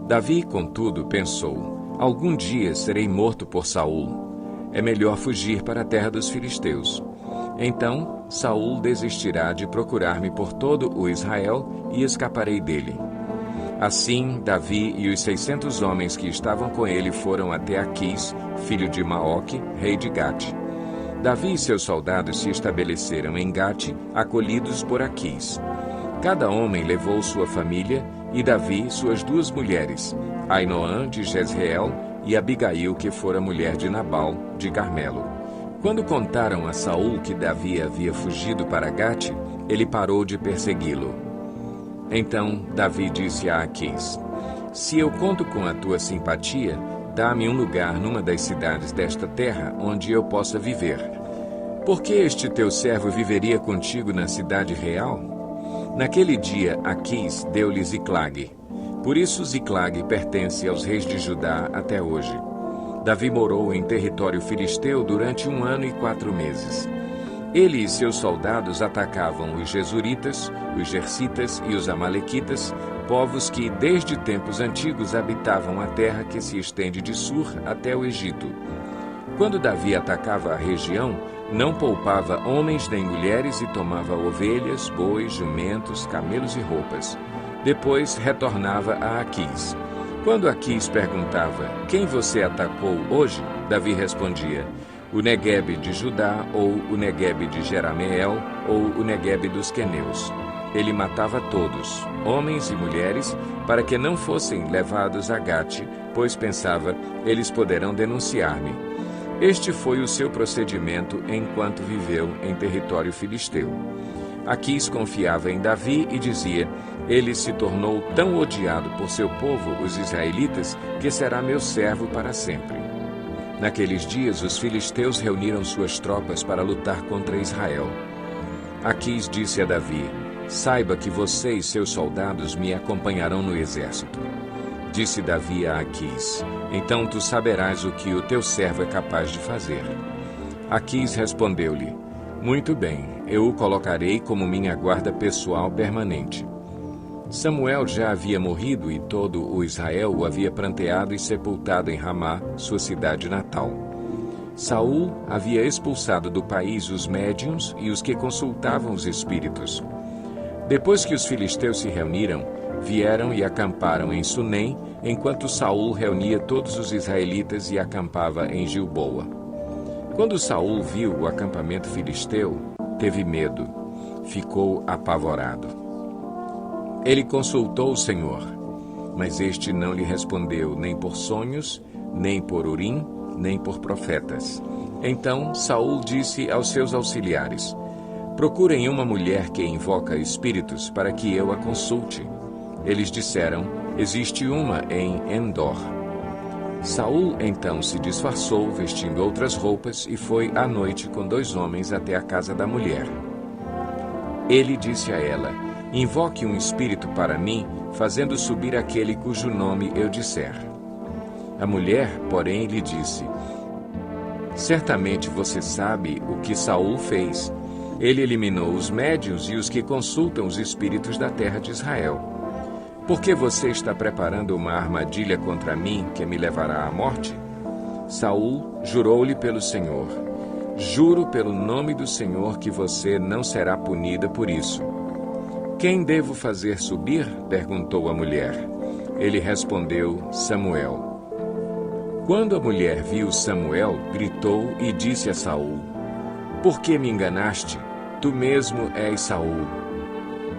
Davi, contudo, pensou: algum dia serei morto por Saul. É melhor fugir para a terra dos filisteus. Então Saul desistirá de procurar-me por todo o Israel e escaparei dele. Assim, Davi e os 600 homens que estavam com ele foram até Aquis, filho de Maoque, rei de Gate. Davi e seus soldados se estabeleceram em Gate, acolhidos por Aquis. Cada homem levou sua família, e Davi suas 2 mulheres, Ainoã de Jezreel e Abigail, que fora mulher de Nabal, de Carmelo. Quando contaram a Saul que Davi havia fugido para Gate, ele parou de persegui-lo. Então Davi disse a Aquis: se eu conto com a tua simpatia, dá-me um lugar numa das cidades desta terra onde eu possa viver. Por que este teu servo viveria contigo na cidade real? Naquele dia, Aquis deu-lhe Ziclague. Por isso Ziclague pertence aos reis de Judá até hoje. Davi morou em território filisteu durante 1 ano e 4 meses. Ele e seus soldados atacavam os Gesuritas, os Gersitas e os Amalequitas, povos que desde tempos antigos habitavam a terra que se estende de Sur até o Egito. Quando Davi atacava a região, não poupava homens nem mulheres e tomava ovelhas, bois, jumentos, camelos e roupas. Depois retornava a Aquis. Quando Aquis perguntava: quem você atacou hoje? Davi respondia: o Neguebe de Judá, ou o Neguebe de Jerameel, ou o Neguebe dos Queneus. Ele matava todos, homens e mulheres, para que não fossem levados a Gate, pois pensava: eles poderão denunciar-me. Este foi o seu procedimento enquanto viveu em território filisteu. Aquis confiava em Davi e dizia: ele se tornou tão odiado por seu povo, os israelitas, que será meu servo para sempre. Naqueles dias, os filisteus reuniram suas tropas para lutar contra Israel. Aquis disse a Davi: saiba que você e seus soldados me acompanharão no exército. Disse Davi a Aquis: então tu saberás o que o teu servo é capaz de fazer. Aquis respondeu-lhe: muito bem, eu o colocarei como minha guarda pessoal permanente. Samuel já havia morrido e todo o Israel o havia pranteado e sepultado em Ramá, sua cidade natal. Saul havia expulsado do país os médiuns e os que consultavam os espíritos. Depois que os filisteus se reuniram, vieram e acamparam em Sunem, enquanto Saul reunia todos os israelitas e acampava em Gilboa. Quando Saul viu o acampamento filisteu, teve medo, ficou apavorado. Ele consultou o Senhor, mas este não lhe respondeu nem por sonhos, nem por Urim, nem por profetas. Então Saul disse aos seus auxiliares: procurem uma mulher que invoca espíritos para que eu a consulte. Eles disseram: existe uma em Endor. Saul então se disfarçou, vestindo outras roupas, e foi à noite com 2 homens até a casa da mulher. Ele disse a ela: invoque um espírito para mim, fazendo subir aquele cujo nome eu disser. A mulher, porém, lhe disse: certamente você sabe o que Saul fez. Ele eliminou os médiuns e os que consultam os espíritos da terra de Israel. Por que você está preparando uma armadilha contra mim que me levará à morte? Saul jurou-lhe pelo Senhor: juro pelo nome do Senhor que você não será punida por isso. Quem devo fazer subir? Perguntou a mulher. Ele respondeu: Samuel. Quando a mulher viu Samuel, gritou e disse a Saul: por que me enganaste? Tu mesmo és Saul.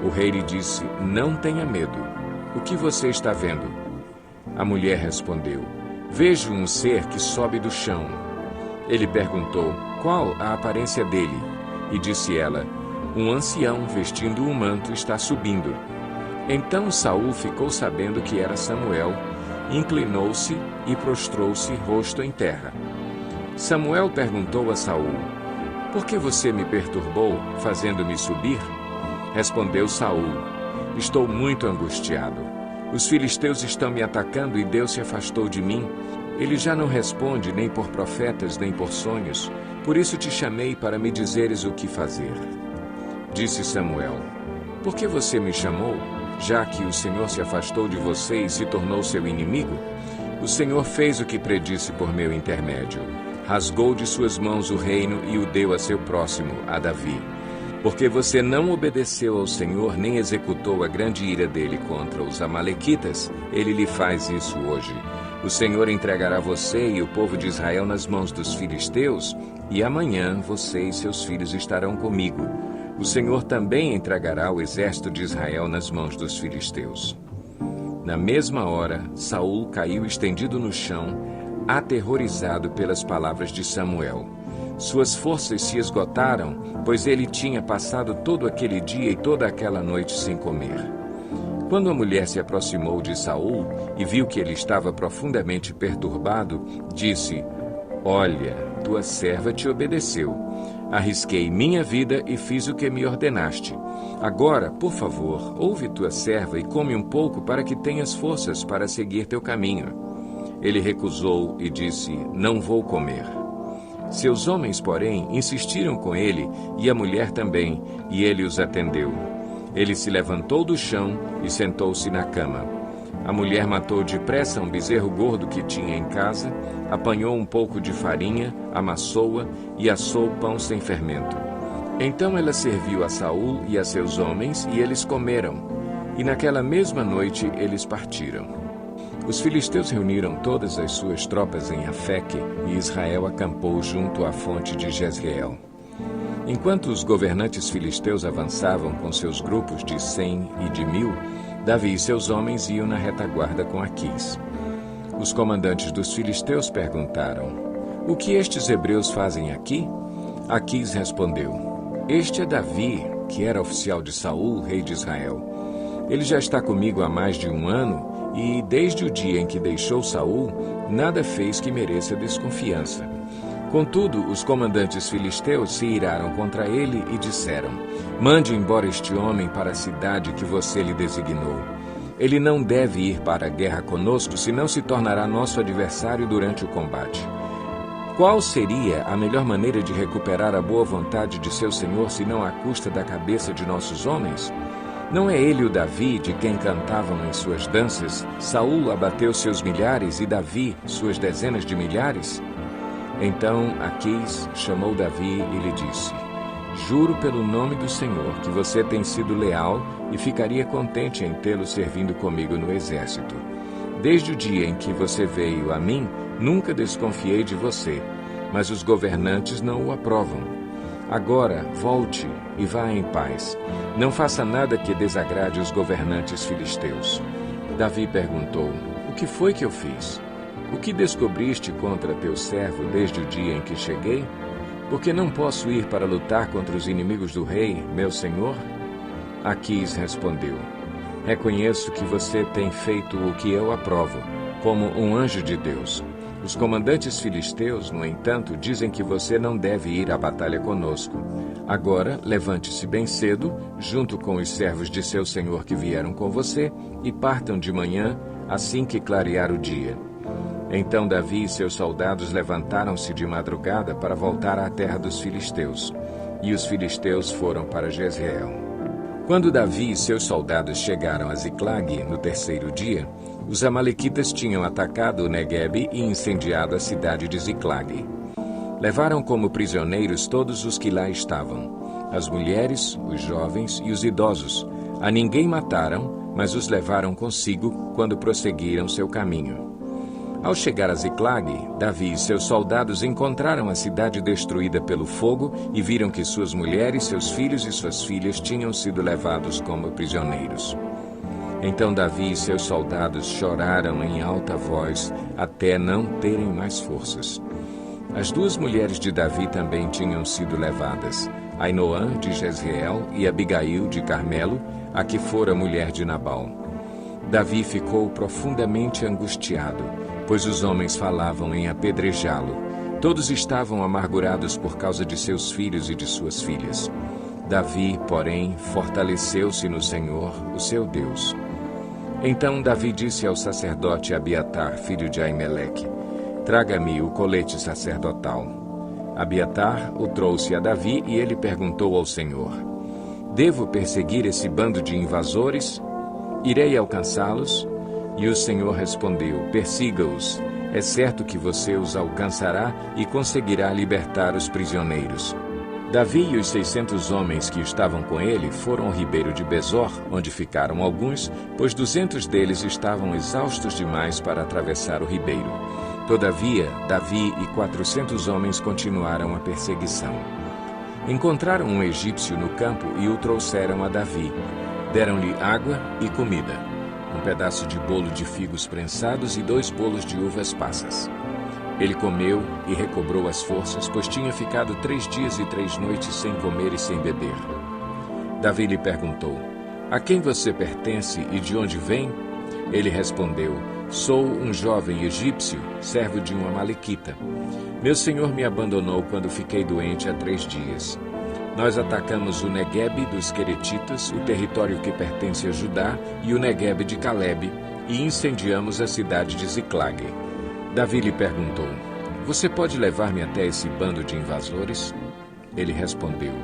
O rei lhe disse: não tenha medo. O que você está vendo? A mulher respondeu: vejo um ser que sobe do chão. Ele perguntou: qual a aparência dele? E disse ela: um ancião vestindo um manto está subindo. Então Saul ficou sabendo que era Samuel, inclinou-se e prostrou-se rosto em terra. Samuel perguntou a Saul: por que você me perturbou, fazendo-me subir? Respondeu Saul: estou muito angustiado. Os filisteus estão me atacando e Deus se afastou de mim. Ele já não responde nem por profetas, nem por sonhos. Por isso te chamei para me dizeres o que fazer. Disse Samuel: por que você me chamou? já que o Senhor se afastou de você e se tornou seu inimigo? O Senhor fez o que predisse por meu intermédio. Rasgou de suas mãos o reino e o deu a seu próximo, a Davi. Porque você não obedeceu ao Senhor, nem executou a grande ira dele contra os amalequitas, ele lhe faz isso hoje. O Senhor entregará você e o povo de Israel nas mãos dos filisteus, e amanhã você e seus filhos estarão comigo. O Senhor também entregará o exército de Israel nas mãos dos filisteus. Na mesma hora, Saul caiu estendido no chão, aterrorizado pelas palavras de Samuel. Suas forças se esgotaram, pois ele tinha passado todo aquele dia e toda aquela noite sem comer. Quando a mulher se aproximou de Saul e viu que ele estava profundamente perturbado, disse: Olha, tua serva te obedeceu. Arrisquei minha vida e fiz o que me ordenaste. Agora, por favor, ouve tua serva e come um pouco para que tenhas forças para seguir teu caminho. Ele recusou e disse: Não vou comer. Seus homens, porém, insistiram com ele, e a mulher também, e ele os atendeu. Ele se levantou do chão e sentou-se na cama. A mulher matou depressa um bezerro gordo que tinha em casa, apanhou um pouco de farinha, amassou-a e assou pão sem fermento. Então ela serviu a Saul e a seus homens, e eles comeram. E naquela mesma noite eles partiram. Os filisteus reuniram todas as suas tropas em Afeque, e Israel acampou junto à fonte de Jezreel. Enquanto os governantes filisteus avançavam com seus grupos de 100 e de 1000, Davi e seus homens iam na retaguarda com Aquis. Os comandantes dos filisteus perguntaram: O que estes hebreus fazem aqui? Aquis respondeu: Este é Davi, que era oficial de Saul, rei de Israel. Ele já está comigo há mais de 1 ano, e desde o dia em que deixou Saul, nada fez que mereça desconfiança. Contudo, os comandantes filisteus se iraram contra ele e disseram: Mande embora este homem para a cidade que você lhe designou. Ele não deve ir para a guerra conosco, senão se tornará nosso adversário durante o combate. Qual seria a melhor maneira de recuperar a boa vontade de seu senhor, senão à custa da cabeça de nossos homens? Não é ele o Davi de quem cantavam em suas danças? Saul abateu seus milhares e Davi suas dezenas de milhares? Então Aquis chamou Davi e lhe disse: Juro pelo nome do Senhor que você tem sido leal e ficaria contente em tê-lo servindo comigo no exército. Desde o dia em que você veio a mim, nunca desconfiei de você, mas os governantes não o aprovam. Agora, volte e vá em paz. Não faça nada que desagrade os governantes filisteus. Davi perguntou: O que foi que eu fiz? O que descobriste contra teu servo desde o dia em que cheguei? Porque não posso ir para lutar contra os inimigos do rei, meu senhor? Aquis respondeu: Reconheço que você tem feito o que eu aprovo, como um anjo de Deus. Os comandantes filisteus, no entanto, dizem que você não deve ir à batalha conosco. Agora, levante-se bem cedo, junto com os servos de seu senhor que vieram com você, e partam de manhã, assim que clarear o dia. Então Davi e seus soldados levantaram-se de madrugada para voltar à terra dos filisteus. E os filisteus foram para Jezreel. Quando Davi e seus soldados chegaram a Ziclag no 3º dia, os amalequitas tinham atacado o Neguebe e incendiado a cidade de Ziclag. Levaram como prisioneiros todos os que lá estavam, as mulheres, os jovens e os idosos. A ninguém mataram, mas os levaram consigo quando prosseguiram seu caminho. Ao chegar a Ziclag, Davi e seus soldados encontraram a cidade destruída pelo fogo e viram que suas mulheres, seus filhos e suas filhas tinham sido levados como prisioneiros. Então Davi e seus soldados choraram em alta voz até não terem mais forças. As 2 mulheres de Davi também tinham sido levadas, Ainoã de Jezreel e Abigail de Carmelo, a que fora mulher de Nabal. Davi ficou profundamente angustiado, pois os homens falavam em apedrejá-lo. Todos estavam amargurados por causa de seus filhos e de suas filhas. Davi, porém, fortaleceu-se no Senhor, o seu Deus. Então Davi disse ao sacerdote Abiatar, filho de Aimeleque: Traga-me o colete sacerdotal. Abiatar o trouxe a Davi e ele perguntou ao Senhor: Devo perseguir esse bando de invasores? Irei alcançá-los? E o Senhor respondeu: persiga-os. É certo que você os alcançará e conseguirá libertar os prisioneiros. Davi e os 600 homens que estavam com ele foram ao ribeiro de Besor, onde ficaram alguns, pois 200 deles estavam exaustos demais para atravessar o ribeiro. Todavia, Davi e 400 homens continuaram a perseguição. Encontraram um egípcio no campo e o trouxeram a Davi. Deram-lhe água e comida, um pedaço de bolo de figos prensados e 2 bolos de uvas passas. Ele comeu e recobrou as forças, pois tinha ficado 3 dias e 3 noites sem comer e sem beber. Davi lhe perguntou: a quem você pertence e de onde vem? Ele respondeu: sou um jovem egípcio, servo de uma amalequita. Meu senhor me abandonou quando fiquei doente há 3 dias. Nós atacamos o Neguebe dos Queretitas, o território que pertence a Judá, e o Neguebe de Calebe, e incendiamos a cidade de Ziclag. Davi lhe perguntou: você pode levar-me até esse bando de invasores? Ele respondeu: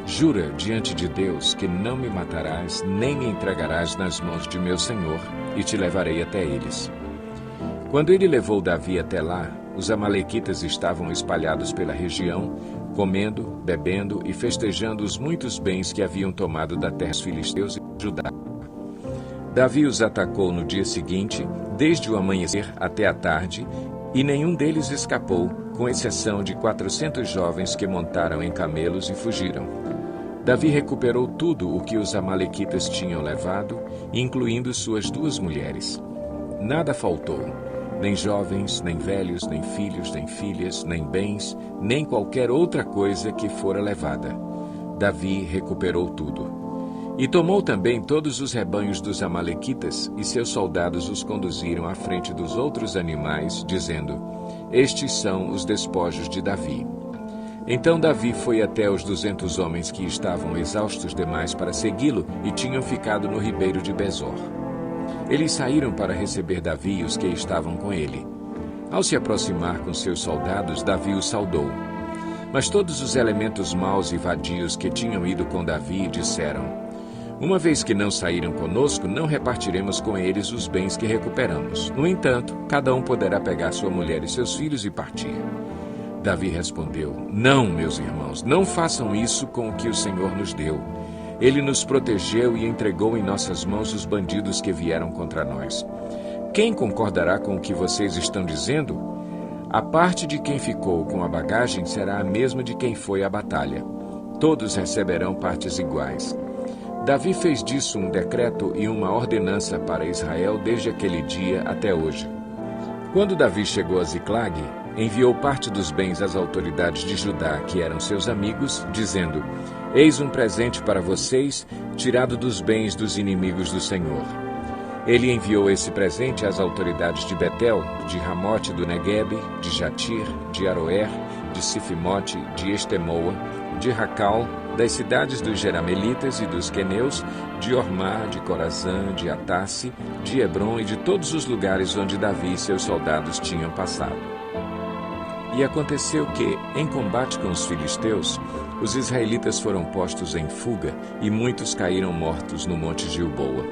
jura diante de Deus que não me matarás, nem me entregarás nas mãos de meu senhor, e te levarei até eles. Quando ele levou Davi até lá, os amalequitas estavam espalhados pela região, comendo, bebendo e festejando os muitos bens que haviam tomado da terra dos filisteus e Judá. Davi os atacou no dia seguinte, desde o amanhecer até a tarde, e nenhum deles escapou, com exceção de 400 jovens que montaram em camelos e fugiram. Davi recuperou tudo o que os amalequitas tinham levado, incluindo suas 2 mulheres. Nada faltou, nem jovens, nem velhos, nem filhos, nem filhas, nem bens, nem qualquer outra coisa que fora levada. Davi recuperou tudo. E tomou também todos os rebanhos dos amalequitas, e seus soldados os conduziram à frente dos outros animais, dizendo: estes são os despojos de Davi. Então Davi foi até os 200 homens que estavam exaustos demais para segui-lo e tinham ficado no ribeiro de Besor. Eles saíram para receber Davi e os que estavam com ele. Ao se aproximar com seus soldados, Davi os saudou. Mas todos os elementos maus e vadios que tinham ido com Davi disseram: uma vez que não saíram conosco, não repartiremos com eles os bens que recuperamos. No entanto, cada um poderá pegar sua mulher e seus filhos e partir. Davi respondeu: não, meus irmãos, não façam isso com o que o Senhor nos deu. Ele nos protegeu e entregou em nossas mãos os bandidos que vieram contra nós. Quem concordará com o que vocês estão dizendo? A parte de quem ficou com a bagagem será a mesma de quem foi à batalha. Todos receberão partes iguais. Davi fez disso um decreto e uma ordenança para Israel desde aquele dia até hoje. Quando Davi chegou a Ziclag, enviou parte dos bens às autoridades de Judá, que eram seus amigos, dizendo: eis um presente para vocês, tirado dos bens dos inimigos do Senhor. Ele enviou esse presente às autoridades de Betel, de Ramote do Neguebe, de Jatir, de Aroer, de Sifimote, de Estemoa, de Racal, das cidades dos Jeramelitas e dos Queneus, de Ormá, de Corazã, de Atasse, de Hebron e de todos os lugares onde Davi e seus soldados tinham passado. E aconteceu que, em combate com os filisteus, os israelitas foram postos em fuga e muitos caíram mortos no monte Gilboa.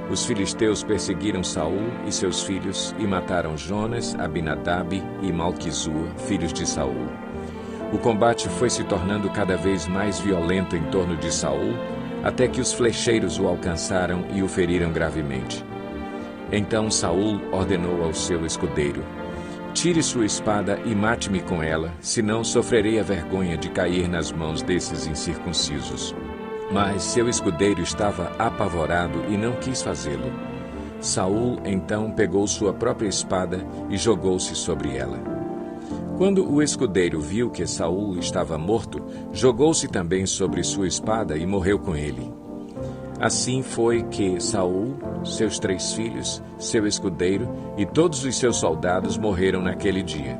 Os filisteus perseguiram Saul e seus filhos e mataram Jonas, Abinadab e Malquizua, filhos de Saul. O combate foi se tornando cada vez mais violento em torno de Saul, até que os flecheiros o alcançaram e o feriram gravemente. Então Saul ordenou ao seu escudeiro: tire sua espada e mate-me com ela, senão sofrerei a vergonha de cair nas mãos desses incircuncisos. Mas seu escudeiro estava apavorado e não quis fazê-lo. Saul então pegou sua própria espada e jogou-se sobre ela. Quando o escudeiro viu que Saul estava morto, jogou-se também sobre sua espada e morreu com ele. Assim foi que Saul, seus 3 filhos, seu escudeiro e todos os seus soldados morreram naquele dia.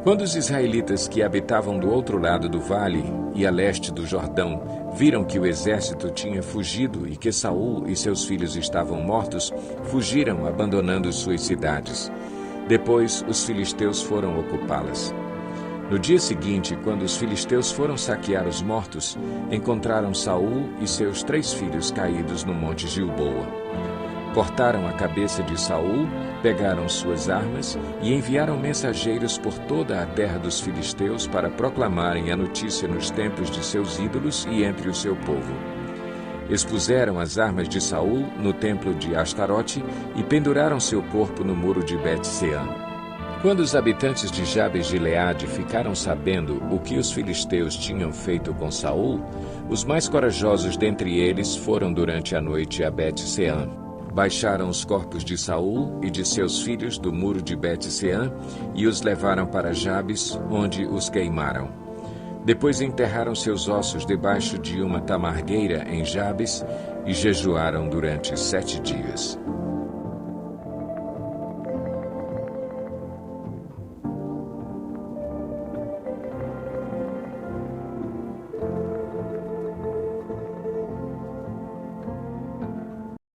Quando os israelitas que habitavam do outro lado do vale e a leste do Jordão viram que o exército tinha fugido e que Saul e seus filhos estavam mortos, fugiram abandonando suas cidades. Depois, os filisteus foram ocupá-las. No dia seguinte, quando os filisteus foram saquear os mortos, encontraram Saul e seus 3 filhos caídos no monte Gilboa, Cortaram a cabeça de Saul, pegaram suas armas e enviaram mensageiros por toda a terra dos filisteus para proclamarem a notícia nos templos de seus ídolos e entre o seu povo. Expuseram as armas de Saul no templo de Astarote e penduraram seu corpo no muro de Bet-sean. Quando os habitantes de Jabes-Gileade ficaram sabendo o que os filisteus tinham feito com Saul, os mais corajosos dentre eles foram durante a noite a Bet-sean. Baixaram os corpos de Saul e de seus filhos do muro de Bet-sean e os levaram para Jabes, onde os queimaram. Depois enterraram seus ossos debaixo de uma tamargueira em Jabes e jejuaram durante 7 dias.